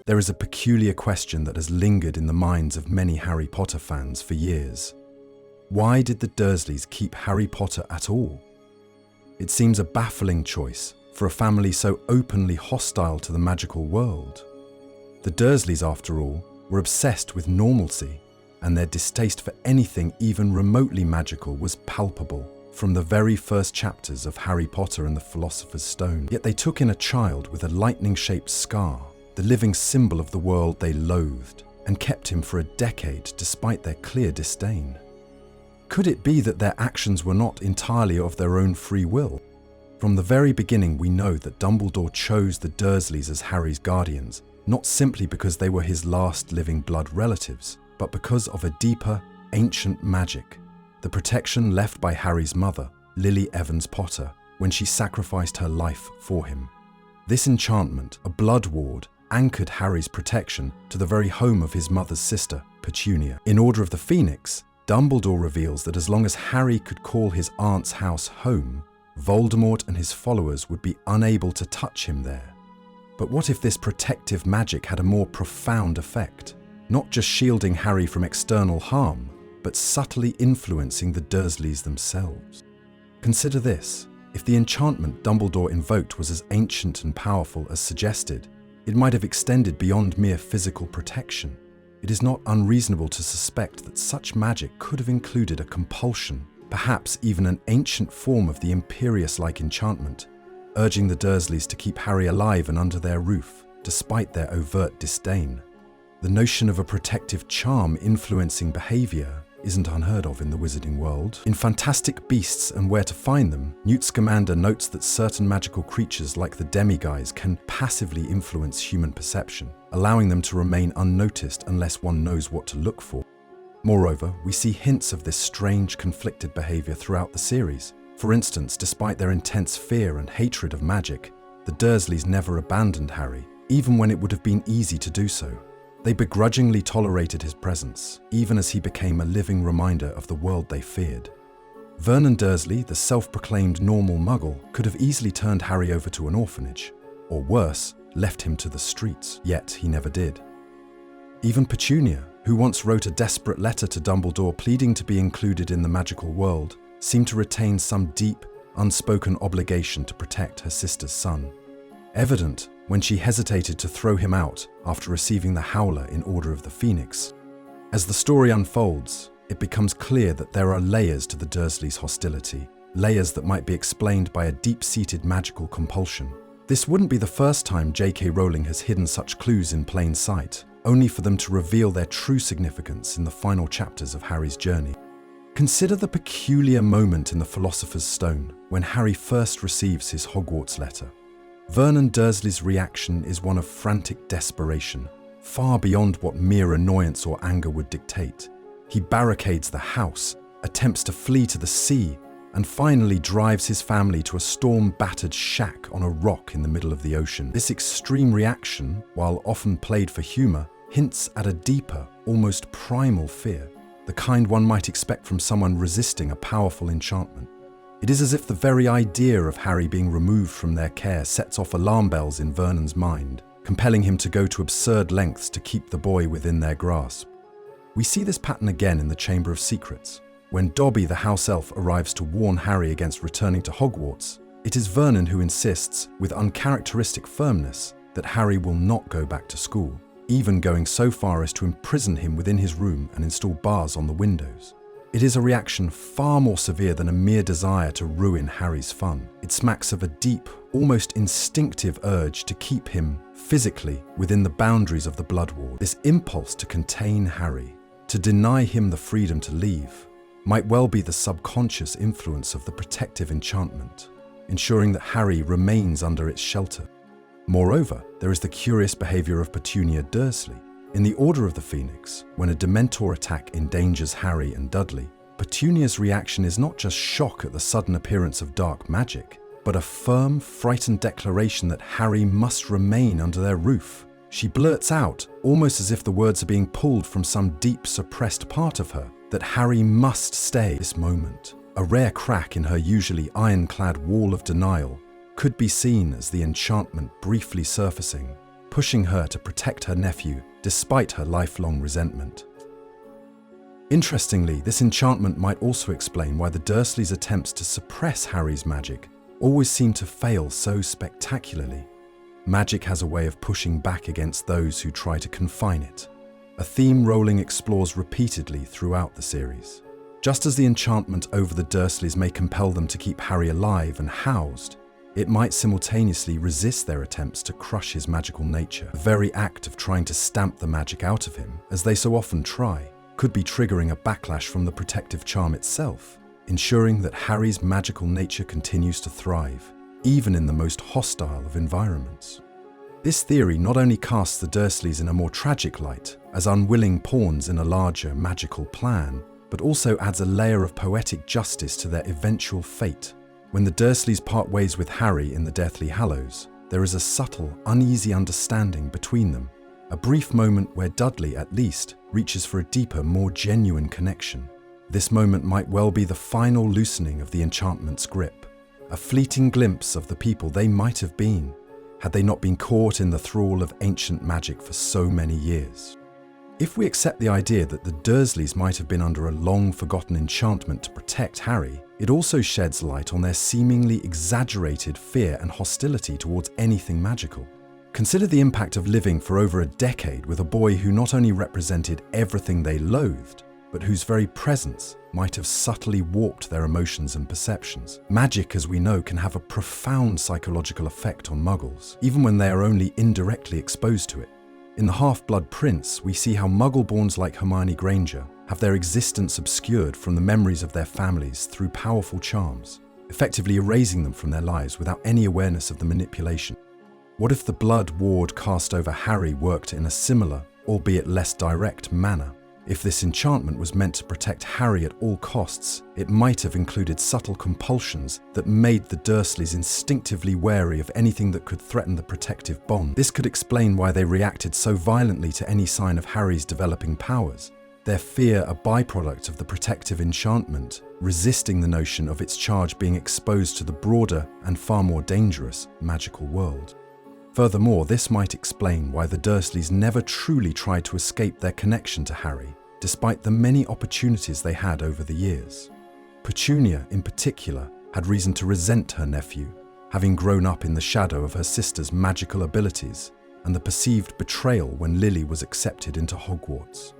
There is a peculiar question that has lingered in the minds of many Harry Potter fans for years. Why did the Dursleys keep Harry Potter at all? It seems a baffling choice for a family so openly hostile to the magical world. The Dursleys, after all, were obsessed with normalcy, and their distaste for anything even remotely magical was palpable from the very first chapters of Harry Potter and the Philosopher's Stone. Yet they took in a child with a lightning-shaped scar, the living symbol of the world they loathed, and kept him for a decade despite their clear disdain. Could it be that their actions were not entirely of their own free will? From the very beginning, we know that Dumbledore chose the Dursleys as Harry's guardians, not simply because they were his last living blood relatives, but because of a deeper, ancient magic, the protection left by Harry's mother, Lily Evans Potter, when she sacrificed her life for him. This enchantment, a blood ward, anchored Harry's protection to the very home of his mother's sister, Petunia. In Order of the Phoenix, Dumbledore reveals that as long as Harry could call his aunt's house home, Voldemort and his followers would be unable to touch him there. But what if this protective magic had a more profound effect? Not just shielding Harry from external harm, but subtly influencing the Dursleys themselves. Consider this: if the enchantment Dumbledore invoked was as ancient and powerful as suggested, it might have extended beyond mere physical protection. It is not unreasonable to suspect that such magic could have included a compulsion, perhaps even an ancient form of the Imperius-like enchantment, urging the Dursleys to keep Harry alive and under their roof, despite their overt disdain. The notion of a protective charm influencing behavior isn't unheard of in the wizarding world. In Fantastic Beasts and Where to Find Them, Newt Scamander notes that certain magical creatures like the demiguise can passively influence human perception, allowing them to remain unnoticed unless one knows what to look for. Moreover, we see hints of this strange, conflicted behavior throughout the series. For instance, despite their intense fear and hatred of magic, the Dursleys never abandoned Harry, even when it would have been easy to do so. They begrudgingly tolerated his presence, even as he became a living reminder of the world they feared. Vernon Dursley, the self-proclaimed normal muggle, could have easily turned Harry over to an orphanage, or worse, left him to the streets, yet he never did. Even Petunia, who once wrote a desperate letter to Dumbledore pleading to be included in the magical world, seemed to retain some deep, unspoken obligation to protect her sister's son. Evident when she hesitated to throw him out after receiving the Howler in Order of the Phoenix. As the story unfolds, it becomes clear that there are layers to the Dursleys' hostility, layers that might be explained by a deep-seated magical compulsion. This wouldn't be the first time J.K. Rowling has hidden such clues in plain sight, only for them to reveal their true significance in the final chapters of Harry's journey. Consider the peculiar moment in the Philosopher's Stone when Harry first receives his Hogwarts letter. Vernon Dursley's reaction is one of frantic desperation, far beyond what mere annoyance or anger would dictate. He barricades the house, attempts to flee to the sea, and finally drives his family to a storm-battered shack on a rock in the middle of the ocean. This extreme reaction, while often played for humor, hints at a deeper, almost primal fear, the kind one might expect from someone resisting a powerful enchantment. It is as if the very idea of Harry being removed from their care sets off alarm bells in Vernon's mind, compelling him to go to absurd lengths to keep the boy within their grasp. We see this pattern again in the Chamber of Secrets. When Dobby the house elf arrives to warn Harry against returning to Hogwarts, it is Vernon who insists, with uncharacteristic firmness, that Harry will not go back to school, even going so far as to imprison him within his room and install bars on the windows. It is a reaction far more severe than a mere desire to ruin Harry's fun. It smacks of a deep, almost instinctive urge to keep him, physically, within the boundaries of the Blood Ward. This impulse to contain Harry, to deny him the freedom to leave, might well be the subconscious influence of the protective enchantment, ensuring that Harry remains under its shelter. Moreover, there is the curious behavior of Petunia Dursley. In the Order of the Phoenix, when a Dementor attack endangers Harry and Dudley, Petunia's reaction is not just shock at the sudden appearance of dark magic, but a firm, frightened declaration that Harry must remain under their roof. She blurts out, almost as if the words are being pulled from some deep, suppressed part of her, that Harry must stay. This moment, a rare crack in her usually ironclad wall of denial, could be seen as the enchantment briefly surfacing, pushing her to protect her nephew despite her lifelong resentment. Interestingly, this enchantment might also explain why the Dursleys' attempts to suppress Harry's magic always seem to fail so spectacularly. Magic has a way of pushing back against those who try to confine it, a theme Rowling explores repeatedly throughout the series. Just as the enchantment over the Dursleys may compel them to keep Harry alive and housed, it might simultaneously resist their attempts to crush his magical nature. The very act of trying to stamp the magic out of him, as they so often try, could be triggering a backlash from the protective charm itself, ensuring that Harry's magical nature continues to thrive, even in the most hostile of environments. This theory not only casts the Dursleys in a more tragic light, as unwilling pawns in a larger magical plan, but also adds a layer of poetic justice to their eventual fate. When the Dursleys part ways with Harry in the Deathly Hallows, there is a subtle, uneasy understanding between them, a brief moment where Dudley, at least, reaches for a deeper, more genuine connection. This moment might well be the final loosening of the enchantment's grip, a fleeting glimpse of the people they might have been, had they not been caught in the thrall of ancient magic for so many years. If we accept the idea that the Dursleys might have been under a long-forgotten enchantment to protect Harry, it also sheds light on their seemingly exaggerated fear and hostility towards anything magical. Consider the impact of living for over a decade with a boy who not only represented everything they loathed, but whose very presence might have subtly warped their emotions and perceptions. Magic, as we know, can have a profound psychological effect on Muggles, even when they are only indirectly exposed to it. In The Half-Blood Prince, we see how Muggle-borns like Hermione Granger have their existence obscured from the memories of their families through powerful charms, effectively erasing them from their lives without any awareness of the manipulation. What if the blood ward cast over Harry worked in a similar, albeit less direct, manner? If this enchantment was meant to protect Harry at all costs, it might have included subtle compulsions that made the Dursleys instinctively wary of anything that could threaten the protective bond. This could explain why they reacted so violently to any sign of Harry's developing powers, their fear a byproduct of the protective enchantment, resisting the notion of its charge being exposed to the broader and far more dangerous magical world. Furthermore, this might explain why the Dursleys never truly tried to escape their connection to Harry, despite the many opportunities they had over the years. Petunia, in particular, had reason to resent her nephew, having grown up in the shadow of her sister's magical abilities and the perceived betrayal when Lily was accepted into Hogwarts.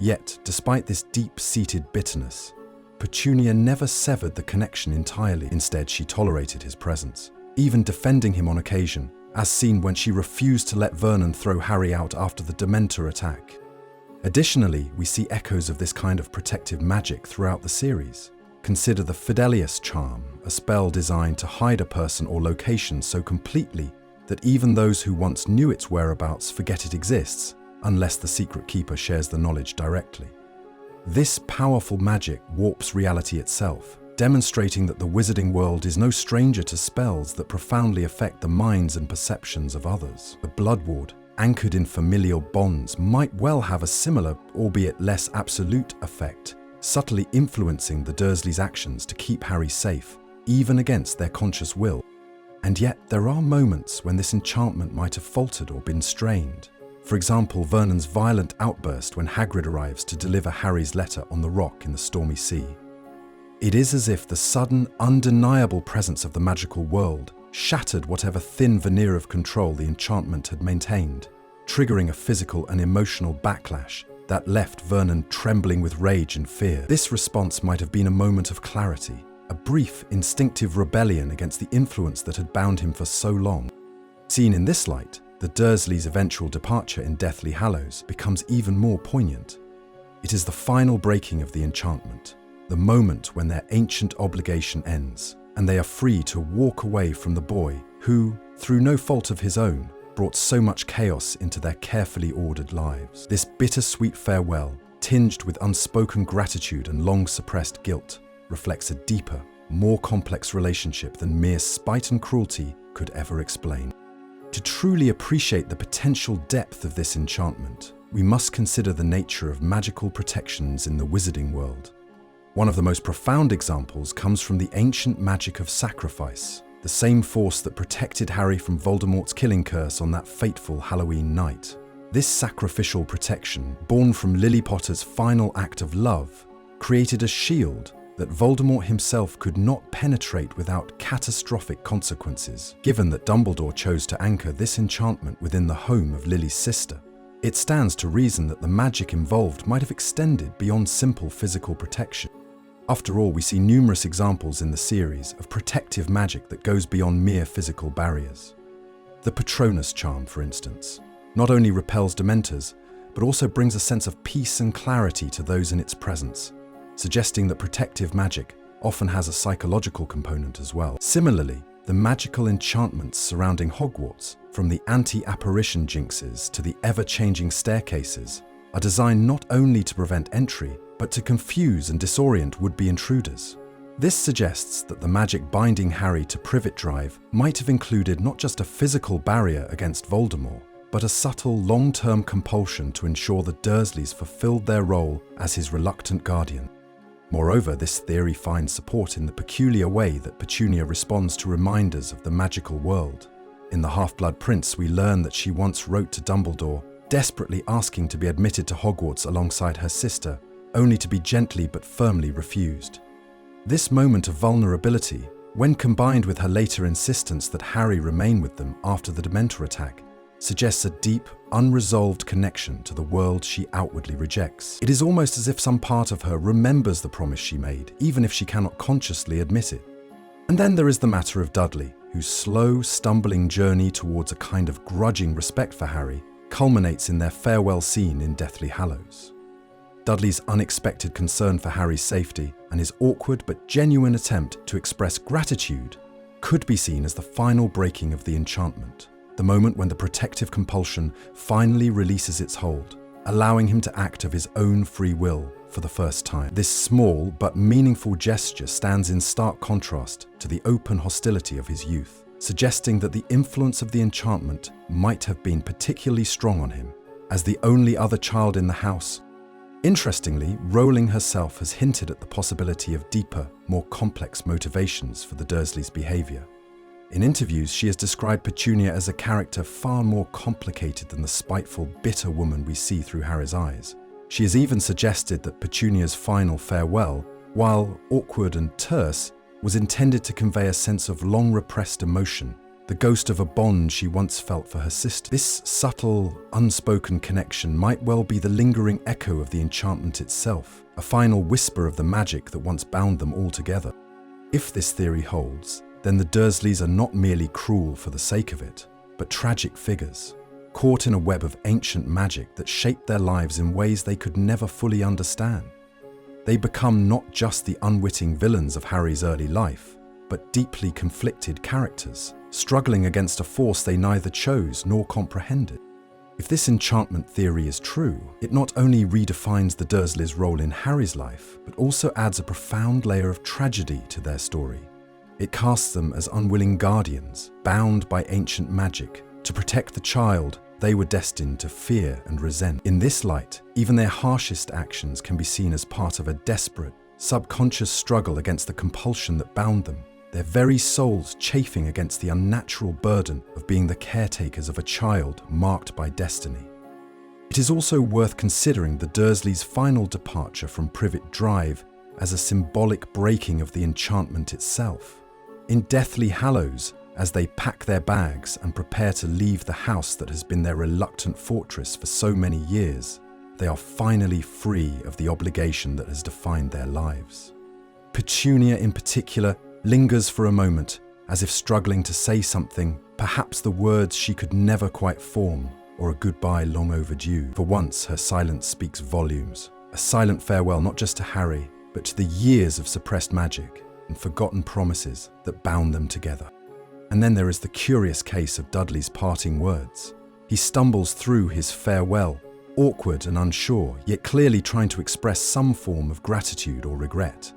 Yet, despite this deep-seated bitterness, Petunia never severed the connection entirely. Instead, she tolerated his presence, even defending him on occasion, as seen when she refused to let Vernon throw Harry out after the Dementor attack. Additionally, we see echoes of this kind of protective magic throughout the series. Consider the Fidelius charm, a spell designed to hide a person or location so completely that even those who once knew its whereabouts forget it exists, unless the secret keeper shares the knowledge directly. This powerful magic warps reality itself, demonstrating that the wizarding world is no stranger to spells that profoundly affect the minds and perceptions of others. The Blood Ward, anchored in familial bonds, might well have a similar, albeit less absolute, effect, subtly influencing the Dursleys' actions to keep Harry safe, even against their conscious will. And yet, there are moments when this enchantment might have faltered or been strained. For example, Vernon's violent outburst when Hagrid arrives to deliver Harry's letter on the rock in the stormy sea. It is as if the sudden, undeniable presence of the magical world shattered whatever thin veneer of control the enchantment had maintained, triggering a physical and emotional backlash that left Vernon trembling with rage and fear. This response might have been a moment of clarity, a brief, instinctive rebellion against the influence that had bound him for so long. Seen in this light, the Dursleys' eventual departure in Deathly Hallows becomes even more poignant. It is the final breaking of the enchantment, the moment when their ancient obligation ends, and they are free to walk away from the boy who, through no fault of his own, brought so much chaos into their carefully ordered lives. This bittersweet farewell, tinged with unspoken gratitude and long-suppressed guilt, reflects a deeper, more complex relationship than mere spite and cruelty could ever explain. To truly appreciate the potential depth of this enchantment, we must consider the nature of magical protections in the wizarding world. One of the most profound examples comes from the ancient magic of sacrifice, the same force that protected Harry from Voldemort's killing curse on that fateful Halloween night. This sacrificial protection, born from Lily Potter's final act of love, created a shield that Voldemort himself could not penetrate without catastrophic consequences, given that Dumbledore chose to anchor this enchantment within the home of Lily's sister. It stands to reason that the magic involved might have extended beyond simple physical protection. After all, we see numerous examples in the series of protective magic that goes beyond mere physical barriers. The Patronus charm, for instance, not only repels Dementors, but also brings a sense of peace and clarity to those in its presence, suggesting that protective magic often has a psychological component as well. Similarly, the magical enchantments surrounding Hogwarts, from the anti-apparition jinxes to the ever-changing staircases, are designed not only to prevent entry, but to confuse and disorient would-be intruders. This suggests that the magic binding Harry to Privet Drive might have included not just a physical barrier against Voldemort, but a subtle long-term compulsion to ensure the Dursleys fulfilled their role as his reluctant guardian. Moreover, this theory finds support in the peculiar way that Petunia responds to reminders of the magical world. In The Half-Blood Prince, we learn that she once wrote to Dumbledore, desperately asking to be admitted to Hogwarts alongside her sister, only to be gently but firmly refused. This moment of vulnerability, when combined with her later insistence that Harry remain with them after the Dementor attack, suggests a deep, unresolved connection to the world she outwardly rejects. It is almost as if some part of her remembers the promise she made, even if she cannot consciously admit it. And then there is the matter of Dudley, whose slow, stumbling journey towards a kind of grudging respect for Harry culminates in their farewell scene in Deathly Hallows. Dudley's unexpected concern for Harry's safety and his awkward but genuine attempt to express gratitude could be seen as the final breaking of the enchantment, the moment when the protective compulsion finally releases its hold, allowing him to act of his own free will for the first time. This small but meaningful gesture stands in stark contrast to the open hostility of his youth, suggesting that the influence of the enchantment might have been particularly strong on him. As the only other child in the house, interestingly, Rowling herself has hinted at the possibility of deeper, more complex motivations for the Dursleys' behavior. In interviews, she has described Petunia as a character far more complicated than the spiteful, bitter woman we see through Harry's eyes. She has even suggested that Petunia's final farewell, while awkward and terse, was intended to convey a sense of long-repressed emotion, the ghost of a bond she once felt for her sister. This subtle, unspoken connection might well be the lingering echo of the enchantment itself, a final whisper of the magic that once bound them all together. If this theory holds, then the Dursleys are not merely cruel for the sake of it, but tragic figures, caught in a web of ancient magic that shaped their lives in ways they could never fully understand. They become not just the unwitting villains of Harry's early life, but deeply conflicted characters, struggling against a force they neither chose nor comprehended. If this enchantment theory is true, it not only redefines the Dursleys' role in Harry's life, but also adds a profound layer of tragedy to their story. It casts them as unwilling guardians, bound by ancient magic, to protect the child they were destined to fear and resent. In this light, even their harshest actions can be seen as part of a desperate, subconscious struggle against the compulsion that bound them, their very souls chafing against the unnatural burden of being the caretakers of a child marked by destiny. It is also worth considering the Dursleys' final departure from Privet Drive as a symbolic breaking of the enchantment itself. In Deathly Hallows, as they pack their bags and prepare to leave the house that has been their reluctant fortress for so many years, they are finally free of the obligation that has defined their lives. Petunia, in particular, lingers for a moment, as if struggling to say something, perhaps the words she could never quite form, or a goodbye long overdue. For once, her silence speaks volumes, a silent farewell not just to Harry, but to the years of suppressed magic and forgotten promises that bound them together. And then there is the curious case of Dudley's parting words. He stumbles through his farewell, awkward and unsure, yet clearly trying to express some form of gratitude or regret.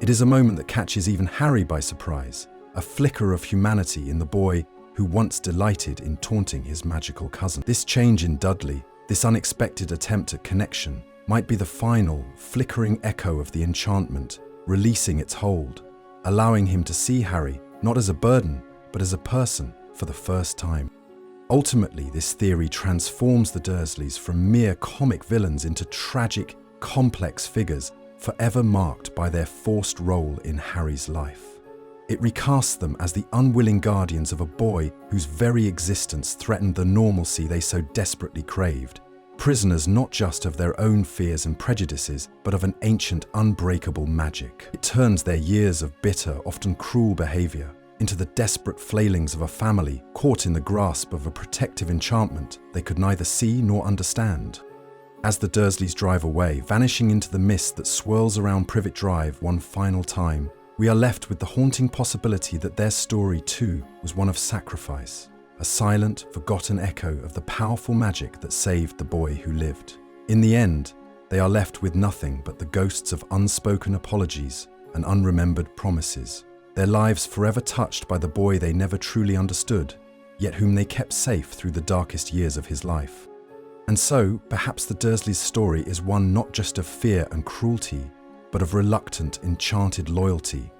It is a moment that catches even Harry by surprise, a flicker of humanity in the boy who once delighted in taunting his magical cousin. This change in Dudley, this unexpected attempt at connection, might be the final, flickering echo of the enchantment, releasing its hold, allowing him to see Harry not as a burden, but as a person for the first time. Ultimately, this theory transforms the Dursleys from mere comic villains into tragic, complex figures forever marked by their forced role in Harry's life. It recasts them as the unwilling guardians of a boy whose very existence threatened the normalcy they so desperately craved, prisoners not just of their own fears and prejudices, but of an ancient, unbreakable magic. It turns their years of bitter, often cruel behavior into the desperate flailings of a family caught in the grasp of a protective enchantment they could neither see nor understand. As the Dursleys drive away, vanishing into the mist that swirls around Privet Drive one final time, we are left with the haunting possibility that their story too was one of sacrifice, a silent, forgotten echo of the powerful magic that saved the boy who lived. In the end, they are left with nothing but the ghosts of unspoken apologies and unremembered promises, their lives forever touched by the boy they never truly understood, yet whom they kept safe through the darkest years of his life. And so, perhaps the Dursleys' story is one not just of fear and cruelty, but of reluctant, enchanted loyalty,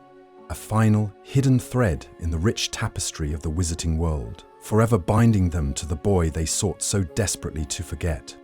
a final, hidden thread in the rich tapestry of the wizarding world, forever binding them to the boy they sought so desperately to forget.